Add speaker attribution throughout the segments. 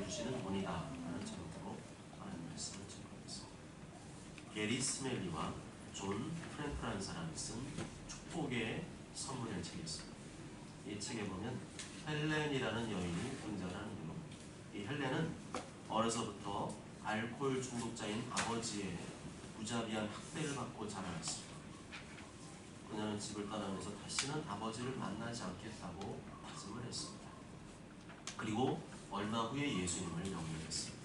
Speaker 1: 주시는 분이다 라는 제목으로 하나님 말씀을 증거했습니다. 게리 스멜리와 존 프랭크라는 사람이 쓴 축복의 선물의 책이 있습니다. 이 책에 보면 헬렌이라는 여인이 등장하는데요. 이 헬렌은 어려서부터 알코올 중독자인 아버지의 무자비한 학대를 받고 자라났습니다. 그녀는 집을 떠나면서 다시는 아버지를 만나지 않겠다고 다짐을 했습니다. 그리고 얼마 후에 예수님을 영접했습니다.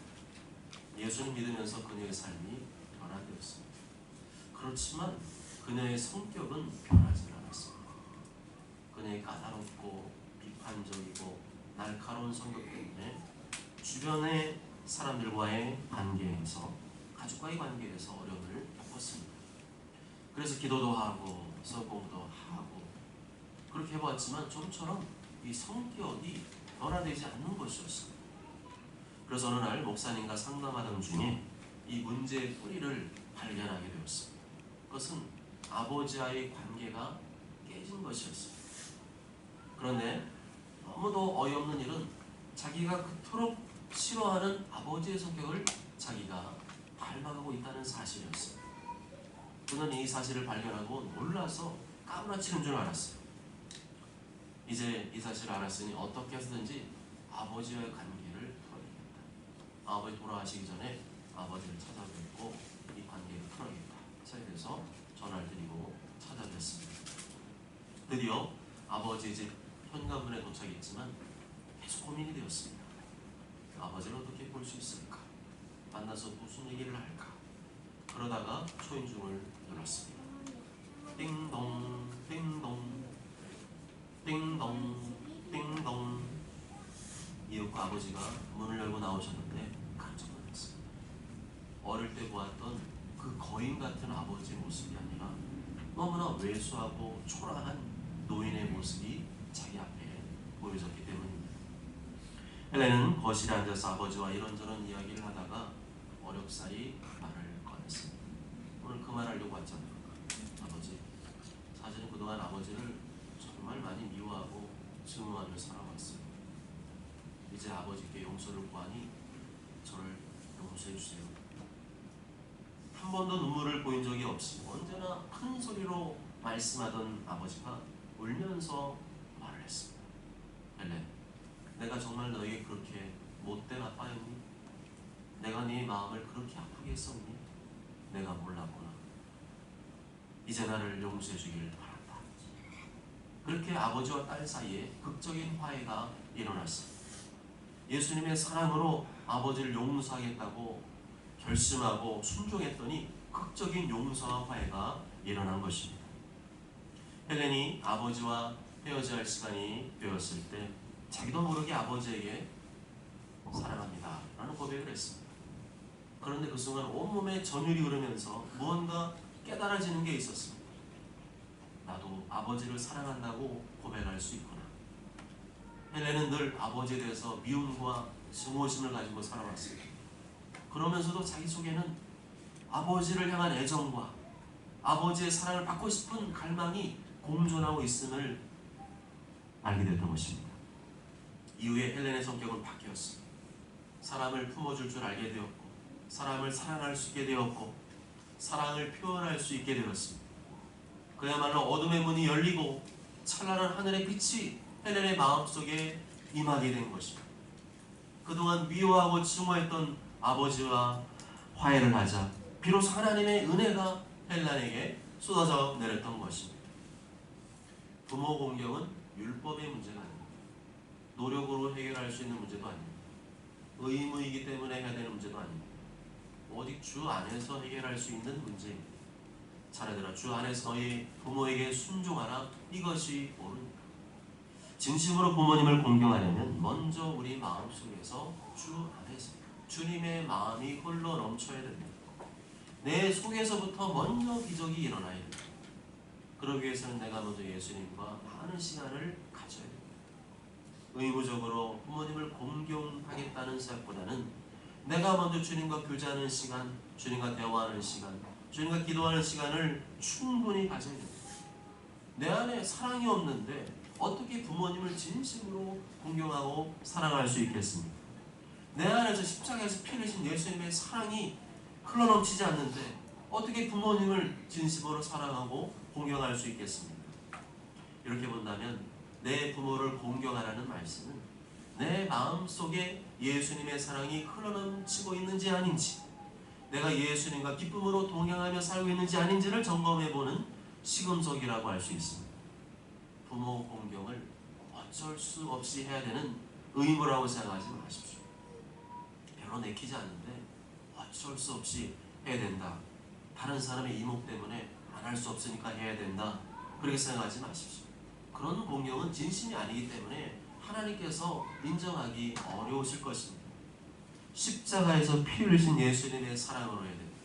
Speaker 1: 예수님 믿으면서 그녀의 삶이 변화되었습니다. 그렇지만 그녀의 성격은 변하지 않았습니다. 그녀의 까다롭고 비판적이고 날카로운 성격 때문에 주변의 사람들과의 관계에서, 가족과의 관계에서 어려움을 겪었습니다. 그래서 기도도 하고 성공도 하고 그렇게 해봤지만 좀처럼 이 성격이 변화되지 않는 것이었습니다. 그래서 어느 날 목사님과 상담하던 중에 이 문제의 뿌리를 발견하게 되었습니다. 그것은 아버지와의 관계가 깨진 것이었습니다. 그런데 너무도 어이없는 일은 자기가 그토록 싫어하는 아버지의 성격을 자기가 닮아가고 있다는 사실이었습니다. 그는 이 사실을 발견하고 놀라서 까무라치는 줄 알았어요. 이제 이 사실을 알았으니 어떻게 해서든지 아버지와의 관계를 풀어야겠다. 아버지 돌아가시기 전에 아버지를 찾아뵙고 이 관계를 풀어야겠다 생각해서 전화를 드리고 찾아뵙습니다. 드디어 아버지의 집 현관문에 도착했지만 계속 고민이 되었습니다. 아버지를 어떻게 볼 수 있을까? 만나서 무슨 얘기를 할까? 그러다가 초인종을 눌렀습니다. 띵동 띵동 띵동 띵동. 이윽고 아버지가 문을 열고 나오셨는데 깜짝 놀랐습니다. 어릴 때 보았던 그 거인 같은 아버지의 모습이 아니라 너무나 왜소하고 초라한 노인의 모습이 자기 앞에 보여졌기 때문입니다. 헬렌은 거실에 앉아서 아버지와 이런저런 이야기를 하다가 어렵사리 말을 꺼냈습니다. 오늘 그 말 하려고 왔잖아요. 아버지, 사실은 그동안 아버지를 정말 많이 미워하고 증오하며 살아왔어요. 이제 아버지께 용서를 구하니 저를 용서해 주세요. 한 번도 눈물을 보인 적이 없이 언제나 큰 소리로 말씀하던 아버지가 울면서 말을 했습니다. 헬렌, 내가 정말 너에게 그렇게 못된 아빠였니? 내가 네 마음을 그렇게 아프게 했었니? 내가 몰랐구나. 이제 나를 용서해 주길 바란다. 그렇게 아버지와 딸 사이에 극적인 화해가 일어났습니다. 예수님의 사랑으로 아버지를 용서하겠다고 결심하고 순종했더니 극적인 용서와 화해가 일어난 것입니다. 헬렌이 아버지와 헤어져야 할 시간이 되었을 때 자기도 모르게 아버지에게 사랑합니다 라는 고백을 했습니다. 그런데 그 순간 온몸에 전율이 흐르면서 무언가 깨달아지는 게 있었습니다. 나도 아버지를 사랑한다고 고백할 수 있구나. 헬렌은 늘 아버지에 대해서 미움과 증오심을 가지고 살아왔습니다. 그러면서도 자기 속에는 아버지를 향한 애정과 아버지의 사랑을 받고 싶은 갈망이 공존하고 있음을 알게 됐던 것입니다. 이후에 헬렌의 성격은 바뀌었습니다. 사람을 품어줄 줄 알게 되었고, 사람을 사랑할 수 있게 되었고, 사랑을 표현할 수 있게 되었습니다. 그야말로 어둠의 문이 열리고 찬란한 하늘의 빛이 헬렌의 마음속에 임하게 된 것입니다. 그동안 미워하고 증오했던 아버지와 화해를 하자 비로소 하나님의 은혜가 헬렌에게 쏟아져 내렸던 것입니다. 부모 공경은 율법의 문제가 아닙니다. 노력으로 해결할 수 있는 문제도 아닙니다. 의무이기 때문에 해야 되는 문제도 아닙니다. 오직 주 안에서 해결할 수 있는 문제입니다. 자녀들아, 주 안에서 너희 부모에게 순종하라. 이것이 옳으니까. 진심으로 부모님을 공경하려면 먼저 우리 마음속에서 주 안에서 주님의 마음이 흘러 넘쳐야 됩니다. 내 속에서부터 먼저 기적이 일어나야 됩니다. 그러기 위해서는 내가 먼저 예수님과 많은 시간을 가져야 됩니다. 의무적으로 부모님을 공경하겠다는 생각보다는 내가 먼저 주님과 교제하는 시간, 주님과 대화하는 시간, 주님과 기도하는 시간을 충분히 가져야 됩니다. 내 안에 사랑이 없는데 어떻게 부모님을 진심으로 공경하고 사랑할 수 있겠습니까? 내 안에서 십자가에서 피 흘리신 예수님의 사랑이 흘러넘치지 않는데 어떻게 부모님을 진심으로 사랑하고 공경할 수 있겠습니까? 이렇게 본다면 내 부모를 공경하라는 말씀은 내 마음속에 예수님의 사랑이 흘러넘치고 있는지 아닌지, 내가 예수님과 기쁨으로 동행하며 살고 있는지 아닌지를 점검해보는 시금석이라고 할 수 있습니다. 부모 공경을 어쩔 수 없이 해야 되는 의무라고 생각하지 마십시오. 별로 내키지 않는데 어쩔 수 없이 해야 된다. 다른 사람의 이목 때문에 안 할 수 없으니까 해야 된다. 그렇게 생각하지 마십시오. 그런 공경은 진심이 아니기 때문에 하나님께서 인정하기 어려우실 것입니다. 십자가에서 피 흘리신 예수님의 사랑으로 해야 됩니다.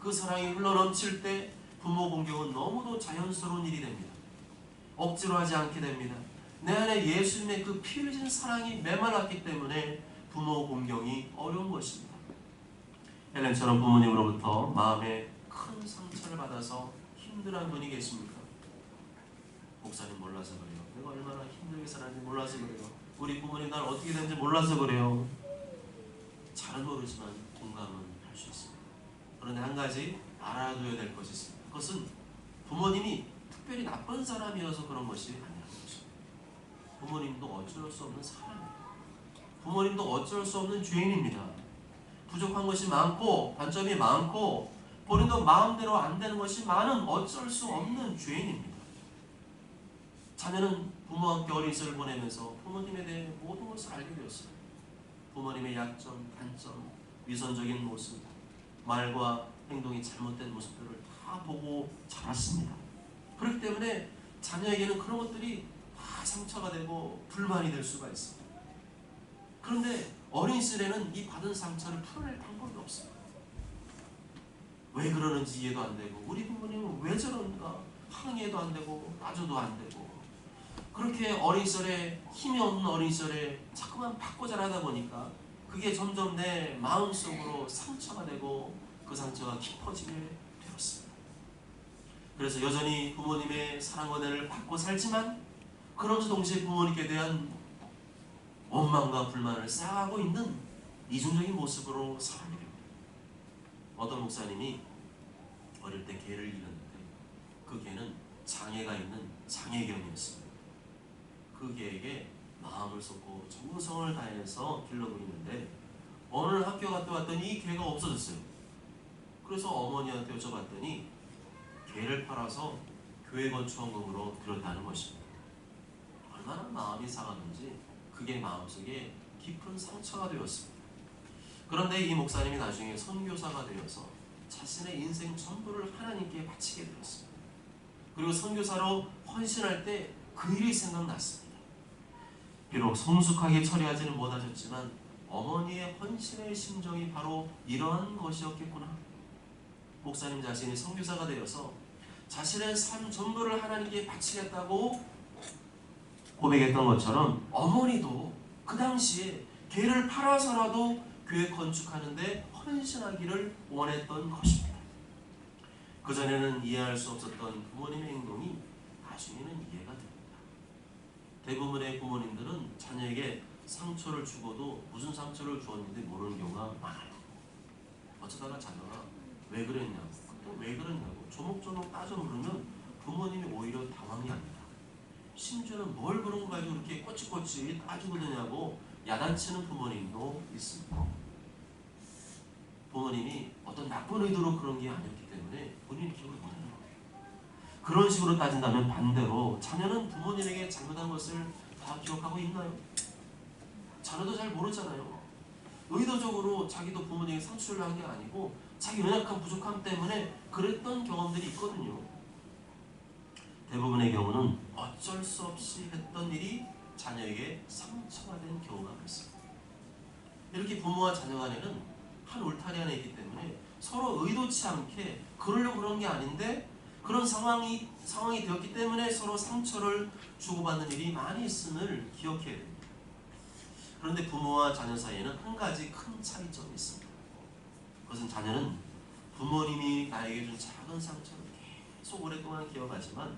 Speaker 1: 그 사랑이 흘러넘칠 때 부모 공경은 너무도 자연스러운 일이 됩니다. 억지로 하지 않게 됩니다. 내 안에 예수님의 그 피 흘리신 사랑이 메말랐기 때문에 부모 공경이 어려운 것입니다. 헬렌처럼 부모님으로부터 마음에 큰 상처를 받아서 힘들어하는 분이 계십니까? 목사님 몰라서 그래요. 내가 얼마나 힘들게 살았는지 몰라서 그래요. 우리 부모님 날 어떻게 되는지 몰라서 그래요. 잘은 모르지만 공감은 할 수 있습니다. 그런데 한 가지 알아둬야 될 것이 있습니다. 그것은 부모님이 특별히 나쁜 사람이어서 그런 것이 아니라는 것입니다. 부모님도 어쩔 수 없는 사람입니다. 부모님도 어쩔 수 없는 죄인입니다. 부족한 것이 많고 단점이 많고 본인도 마음대로 안 되는 것이 많은 어쩔 수 없는 죄인입니다. 자녀는 부모와 함께 어린 시절을 보내면서 부모님에 대해 모든 것을 알게 되었어요. 부모님의 약점, 단점, 위선적인 모습, 말과 행동이 잘못된 모습들을 다 보고 자랐습니다. 그렇기 때문에 자녀에게는 그런 것들이 다 상처가 되고 불만이 될 수가 있습니다. 그런데 어린 시절에는 이 받은 상처를 풀어낼 방법이 없습니다. 왜 그러는지 이해도 안 되고 우리 부모님은 왜 저런가 항의해도 안 되고 따져도 안 되고 그렇게 어린 시절에 힘이 없는 어린 시절에 자꾸만 받고 자라다 보니까 그게 점점 내 마음속으로 상처가 되고 그 상처가 깊어지게 되었습니다. 그래서 여전히 부모님의 사랑과 은혜를 받고 살지만 그러면서 동시에 부모님께 대한 원망과 불만을 쌓아가고 있는 이중적인 모습으로 살아가게 됩니다. 어떤 목사님이 어릴 때 개를 잃었는데 그 개는 장애가 있는 장애견이었습니다. 그 개에게 마음을 쏟고 정성을 다해서 길러고 있는데 어느 날 학교 갔다 왔더니 이 개가 없어졌어요. 그래서 어머니한테 여쭤봤더니 개를 팔아서 교회 건축원금으로 들였다는 것입니다. 얼마나 마음이 상하는지 그게 마음속에 깊은 상처가 되었습니다. 그런데 이 목사님이 나중에 선교사가 되어서 자신의 인생 전부를 하나님께 바치게 되었습니다. 그리고 선교사로 헌신할 때 그 일이 생각났습니다. 비록 성숙하게 처리하지는 못하셨지만 어머니의 헌신의 심정이 바로 이러한 것이었겠구나. 목사님 자신이 선교사가 되어서 자신의 삶 전부를 하나님께 바치겠다고 고백했던 것처럼 어머니도 그 당시에 개를 팔아서라도 교회 건축하는데 헌신하기를 원했던 것입니다. 그전에는 이해할 수 없었던 부모님의 행동이 나중에는 이해가 됩니다. 대부분의 부모님들은 자녀에게 상처를 주고도 무슨 상처를 주었는지 모르는 경우가 많아요. 어쩌다가 자녀가 왜 그랬냐고 또 왜 그랬냐고 조목조목 따져 물으면 부모님이 오히려 당황이 합니다. 심지어는 뭘 그런 거 가지고 이렇게 꼬치꼬치 따지고 드냐고 야단치는 부모님도 있습니다. 부모님이 어떤 나쁜 의도로 그런 게 아니었기 때문에 본인이 기억을 못하는 거예요. 그런 식으로 따진다면 반대로 자녀는 부모님에게 잘못한 것을 다 기억하고 있나요? 자녀도 잘 모르잖아요. 의도적으로 자기도 부모님에게 상처를 한 게 아니고 자기 연약한 부족함 때문에 그랬던 경험들이 있거든요. 대부분의 경우는 어쩔 수 없이 했던 일이 자녀에게 상처가 된 경우가 많습니다. 이렇게 부모와 자녀 간에는 한 울타리 안에 있기 때문에 서로 의도치 않게 그러려고 그런 게 아닌데 그런 상황이 되었기 때문에 서로 상처를 주고받는 일이 많이 있음을 기억해야 됩니다. 그런데 부모와 자녀 사이에는 한 가지 큰 차이점이 있습니다. 그것은 자녀는 부모님이 나에게 준 작은 상처를 계속 오랫동안 기억하지만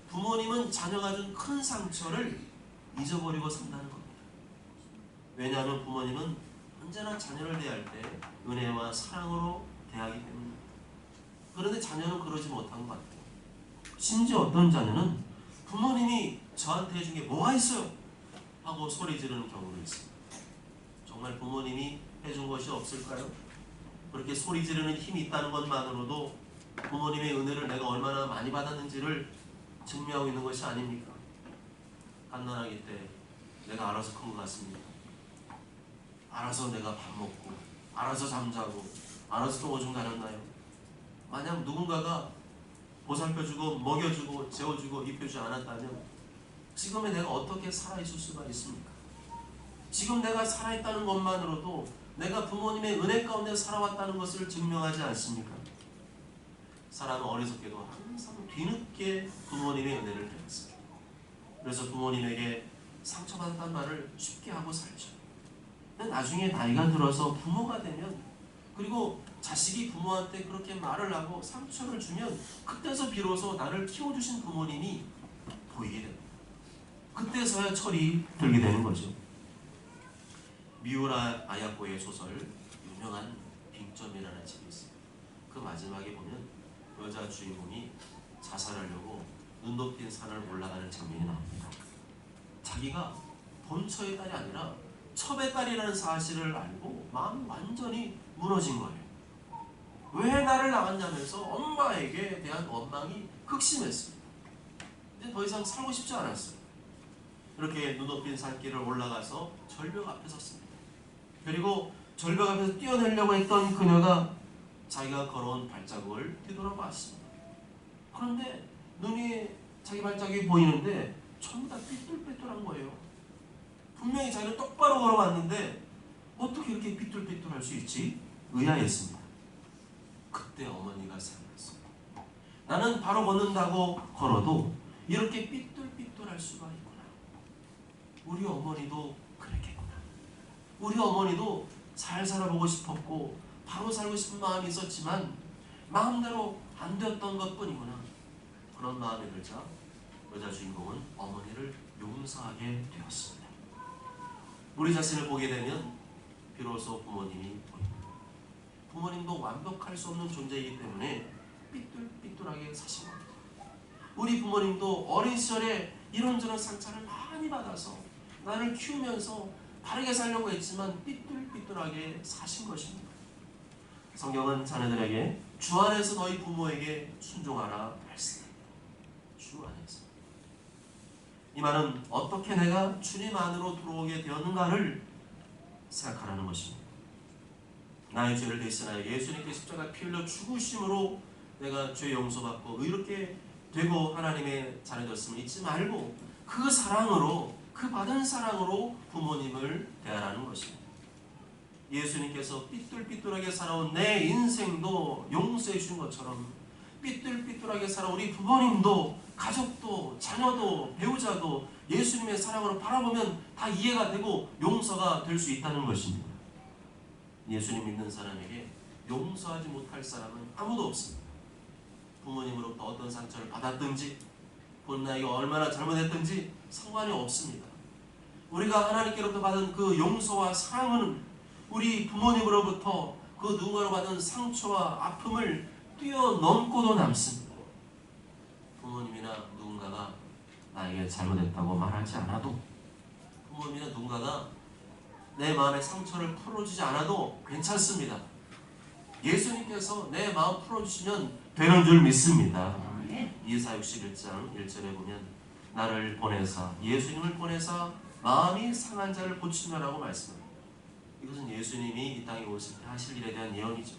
Speaker 1: 부모님은 자녀가 준 큰 상처를 잊어버리고 산다는 겁니다. 왜냐하면 부모님은 언제나 자녀를 대할 때 은혜와 사랑으로 대하기 때문입니다. 그런데 자녀는 그러지 못한 것 같아요. 심지어 어떤 자녀는 부모님이 저한테 해준 게 뭐가 있어요? 하고 소리 지르는 경우도 있습니다. 정말 부모님이 해준 것이 없을까요? 그렇게 소리 지르는 힘이 있다는 것만으로도 부모님의 은혜를 내가 얼마나 많이 받았는지를 증명하고 있는 것이 아닙니까? 갓난아기 때 내가 알아서 큰 것 같습니다. 알아서 내가 밥 먹고 알아서 잠자고 알아서 또 오줌 가렸나요? 만약 누군가가 보살펴주고 먹여주고 재워주고 입혀주지 않았다면 지금의 내가 어떻게 살아있을 수가 있습니까? 지금 내가 살아있다는 것만으로도 내가 부모님의 은혜 가운데 살아왔다는 것을 증명하지 않습니까? 사람은 어리석게도 항상 뒤늦게 부모님의 은혜를 배웠습니다. 그래서 부모님에게 상처받았다는 말을 쉽게 하고 살죠. 근데 나중에 나이가 들어서 부모가 되면, 그리고 자식이 부모한테 그렇게 말을 하고 상처를 주면 그때서 비로소 나를 키워주신 부모님이 보이게 됩니다. 그때서야 철이 들게 되는 거죠. 미우라 아야코의 소설 유명한 빙점이라는 책이 있습니다. 그 마지막에 보면 여자 주인공이 자살하려고 눈 높인 산을 올라가는 장면이 나옵니다. 자기가 본처의 딸이 아니라 첩의 딸이라는 사실을 알고 마음이 완전히 무너진 거예요. 왜 나를 낳았냐면서 엄마에게 대한 원망이 극심했습니다. 이제 더 이상 살고 싶지 않았어요. 이렇게 눈 높인 산길을 올라가서 절벽 앞에 섰습니다. 그리고 절벽 앞에서 뛰어내려고 했던 그녀가 자기가 걸어온 발자국을 뒤돌아봤습니다. 그런데 눈이 자기 발자국이 보이는데 전부 다 삐뚤빼뚤한 거예요. 분명히 자기는 똑바로 걸어왔는데 어떻게 이렇게 삐뚤빼뚤할 수 있지? 의아했습니다. 그때 어머니가 생각했습니다. 나는 바로 걷는다고 걸어도 이렇게 삐뚤삐뚤할 수가 있구나. 우리 어머니도 그랬겠구나. 우리 어머니도 잘 살아보고 싶었고 바로 살고 싶은 마음이 있었지만 마음대로 안 되었던 것뿐이구나. 그런 마음이 들자 여자 주인공은 어머니를 용서하게 되었습니다. 우리 자신을 보게 되면 비로소 부모님이 보입니다. 부모님도 완벽할 수 없는 존재이기 때문에 삐뚤삐뚤하게 사신 겁니다. 우리 부모님도 어린 시절에 이런저런 상처를 많이 받아서 나를 키우면서 바르게 살려고 했지만 삐뚤삐뚤하게 사신 것입니다. 성경은 자녀들에게 주 안에서 너희 부모에게 순종하라 말씀합니다. 주 안에서. 이 말은 어떻게 내가 주님 안으로 들어오게 되었는가를 생각하라는 것입니다. 나의 죄를 대신하여 예수님께 십자가 피 흘려 죽으심으로 내가 죄 용서받고 의롭게 되고 하나님의 자녀 되었음을 잊지 말고 그 사랑으로, 그 받은 사랑으로 부모님을 대하라는 것입니다. 예수님께서 삐뚤삐뚤하게 살아온 내 인생도 용서해 주신 것처럼 삐뚤삐뚤하게 살아온 우리 부모님도, 가족도, 자녀도, 배우자도 예수님의 사랑으로 바라보면 다 이해가 되고 용서가 될 수 있다는 것입니다. 예수님 믿는 사람에게 용서하지 못할 사람은 아무도 없습니다. 부모님으로부터 어떤 상처를 받았든지 본 나이가 얼마나 잘못했든지 상관이 없습니다. 우리가 하나님께로부터 받은 그 용서와 사랑은 우리 부모님으로부터 그 누군가로 받은 상처와 아픔을 뛰어넘고도 남습니다. 부모님이나 누군가가 나에게 잘못했다고 말하지 않아도, 부모님이나 누군가가 내 마음의 상처를 풀어주지 않아도 괜찮습니다. 예수님께서 내 마음 풀어주시면 되는 줄 믿습니다. 이사야 61장 1절에 보면 나를 보내사, 예수님을 보내사 마음이 상한 자를 고치노라고 말씀합니다. 이것은 예수님이 이 땅에 오실 때 하실 일에 대한 예언이죠.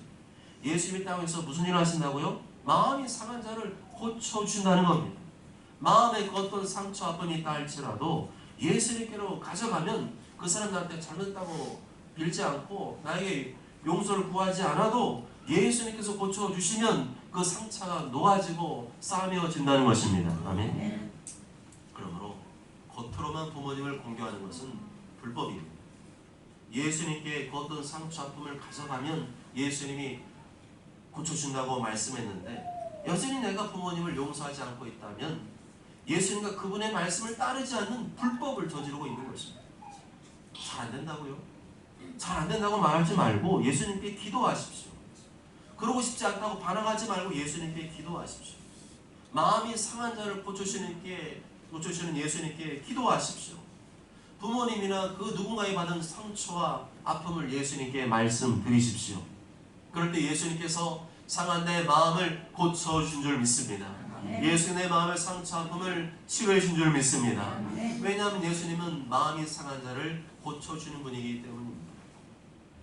Speaker 1: 예수님이 땅에서 무슨 일을 하신다고요? 마음이 상한 자를 고쳐준다는 겁니다. 마음에 어떤 상처 아픔이 있다 할지라도 예수님께로 가져가면 그 사람들한테 잘못했다고 빌지 않고 나에게 용서를 구하지 않아도 예수님께서 고쳐주시면 그 상처가 놓아지고 싸매어진다는 것입니다. 아멘. 그러므로 겉으로만 부모님을 공경하는 것은 불법입니다. 예수님께 그 어떤 상처 아픔을 가져가면 예수님이 고쳐준다고 말씀했는데 여전히 내가 부모님을 용서하지 않고 있다면 예수님과 그분의 말씀을 따르지 않는 불법을 저지르고 있는 것입니다. 잘 안 된다고요? 잘 안 된다고 말하지 말고 예수님께 기도하십시오. 그러고 싶지 않다고 반항하지 말고 예수님께 기도하십시오. 마음이 상한 자를 고쳐주시는 예수님께 기도하십시오. 부모님이나 그 누군가에 받은 상처와 아픔을 예수님께 말씀드리십시오. 그럴 때 예수님께서 상한 내 마음을 고쳐준 줄 믿습니다. 예수님의 마음의 상처 아픔을 치료해 준 줄 믿습니다. 왜냐하면 예수님은 마음이 상한 자를 고쳐주는 분이기 때문입니다.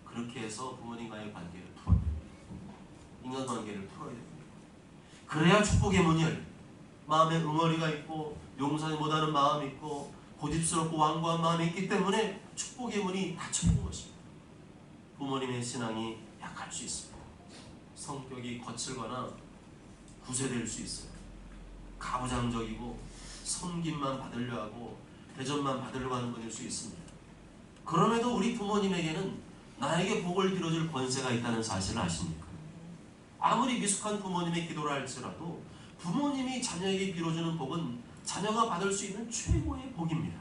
Speaker 1: 그렇게 해서 부모님과의 관계를 풀어야 됩니다. 인간관계를 풀어야 됩니다. 그래야 축복의 문이 열립니다. 마음에 응어리가 있고 용서하지 못하는 마음이 있고 고집스럽고 완고한 마음이 있기 때문에 축복의 문이 닫혀있는 것입니다. 부모님의 신앙이 약할 수 있습니다. 성격이 거칠거나 구세될 수 있어요. 가부장적이고 섬김만 받으려 하고 대접만 받으려고 하는 분일 수 있습니다. 그럼에도 우리 부모님에게는 나에게 복을 빌어줄 권세가 있다는 사실을 아십니까? 아무리 미숙한 부모님의 기도를 할지라도 부모님이 자녀에게 빌어주는 복은 자녀가 받을 수 있는 최고의 복입니다.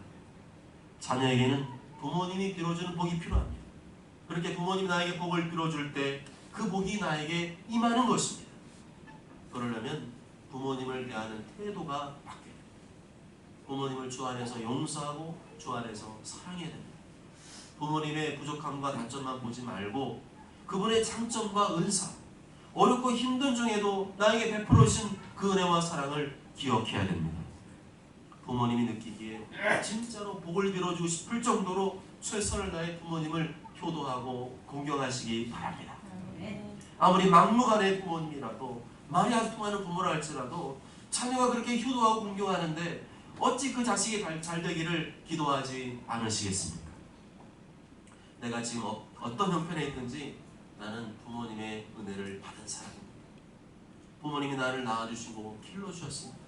Speaker 1: 자녀에게는 부모님이 빌어주는 복이 필요합니다. 그렇게 부모님이 나에게 복을 빌어줄 때 그 복이 나에게 임하는 것입니다. 그러려면 부모님을 대하는 태도가 바뀌어야 됩니다. 부모님을 주 안에서 용서하고 주 안에서 사랑해야 됩니다. 부모님의 부족함과 단점만 보지 말고 그분의 장점과 은사, 어렵고 힘든 중에도 나에게 베풀어 주신 그 은혜와 사랑을 기억해야 됩니다. 부모님이 느끼기에 진짜로 복을 빌어주고 싶을 정도로 최선을 다해 부모님을 효도하고 공경하시기 바랍니다. 아무리 막무가내의 부모님이라도 말이 안 통하는 부모라 할지라도 자녀가 그렇게 효도하고 공경하는데 어찌 그 자식이 잘 되기를 기도하지 않으시겠습니까? 내가 지금 어떤 형편에 있든지 나는 부모님의 은혜를 받은 사람입니다. 부모님이 나를 낳아주시고 길러주셨습니다.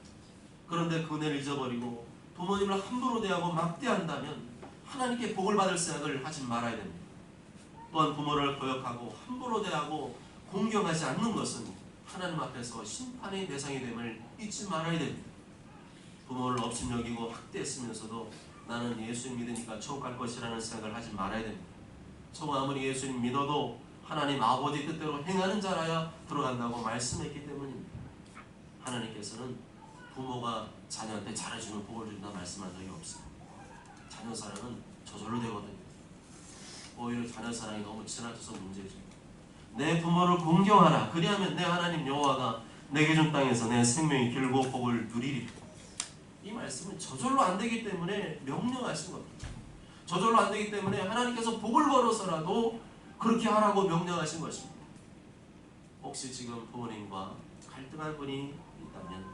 Speaker 1: 그런데 그 은혜를 잊어버리고 부모님을 함부로 대하고 막대한다면 하나님께 복을 받을 생각을 하지 말아야 됩니다. 또한 부모를 거역하고 함부로 대하고 공경하지 않는 것은 하나님 앞에서 심판의 대상이 됨을 잊지 말아야 됩니다. 부모를 업신여기고 학대했으면서도 나는 예수님 믿으니까 천국 갈 것이라는 생각을 하지 말아야 됩니다. 저가 아무리 예수님 믿어도 하나님 아버지 뜻대로 행하는 자라야 들어간다고 말씀했기 때문입니다. 하나님께서는 부모가 자녀한테 잘해주면 복을 준다 말씀한 적이 없어요. 자녀 사랑은 저절로 되거든요. 오히려 자녀 사랑이 너무 지나쳐서 문제죠. 내 부모를 공경하라. 그리하면 내 하나님 여호와가 내게 준 땅에서 내 생명이 길고 복을 누리리. 이 말씀은 저절로 안 되기 때문에 명령하신 겁니다. 저절로 안 되기 때문에 하나님께서 복을 벌어서라도 그렇게 하라고 명령하신 것입니다. 혹시 지금 부모님과 갈등한 분이 있다면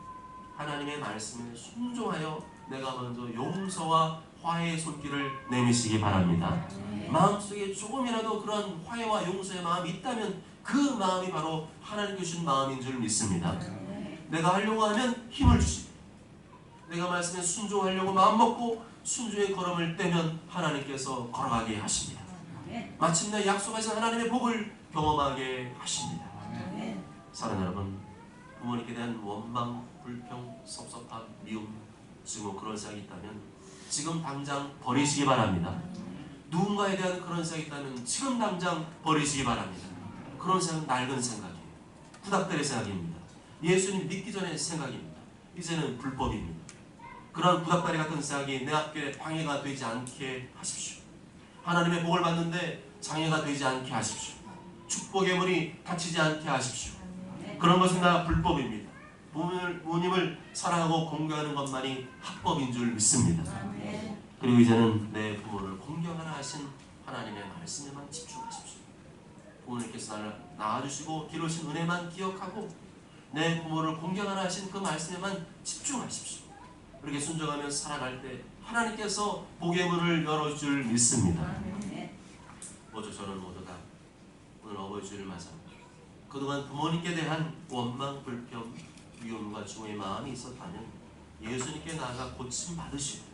Speaker 1: 하나님의 말씀에 순종하여 내가 먼저 용서와 화해의 손길을 내미시기 바랍니다. 마음속에 조금이라도 그런 화해와 용서의 마음이 있다면 그 마음이 바로 하나님 주신 마음인 줄 믿습니다. 내가 하려고 하면 힘을 주십니다. 내가 말씀에 순종하려고 마음먹고 순종의 걸음을 떼면 하나님께서 걸어가게 하십니다. 마침내 약속하신 하나님의 복을 경험하게 하십니다. 사랑하는 여러분, 부모님께 대한 원망, 불평, 섭섭함, 미움, 지금 그런 생각이 있다면 지금 당장 버리시기 바랍니다. 누군가에 대한 그런 생각이 있다면 지금 당장 버리시기 바랍니다. 그런 생각은 낡은 생각이에요. 구닥다리 생각입니다. 예수님 믿기 전의 생각입니다. 이제는 불법입니다. 그런 구닥다리 같은 생각이 내 앞길에 방해가 되지 않게 하십시오. 하나님의 복을 받는데 장애가 되지 않게 하십시오. 축복의 문이 닫히지 않게 하십시오. 그런 것은 다 불법입니다. 부모님을 사랑하고 공경하는 것만이 합법인 줄 믿습니다. 그리고 이제는 내 부모를 공경하라 하신 하나님의 말씀에만 집중하십시오. 부모님께서 나를 낳아주시고 기르신 은혜만 기억하고 내 부모를 공경하라 하신 그 말씀에만 집중하십시오. 그렇게 순종하며 살아갈 때 하나님께서 복의 문을 열어줄 믿습니다. 모두 저는 모두 다 오늘 어버이 주일을 맞아 그동안 부모님께 대한 원망, 불평, 미움과 중의 마음이 있었다면 예수님께 나아가 고침 받으시고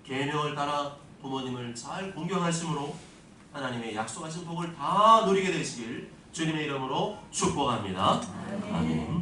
Speaker 1: 계명을 따라 부모님을 잘 공경하심으로 하나님의 약속하신 복을 다 누리게 되시길 주님의 이름으로 축복합니다. 아멘.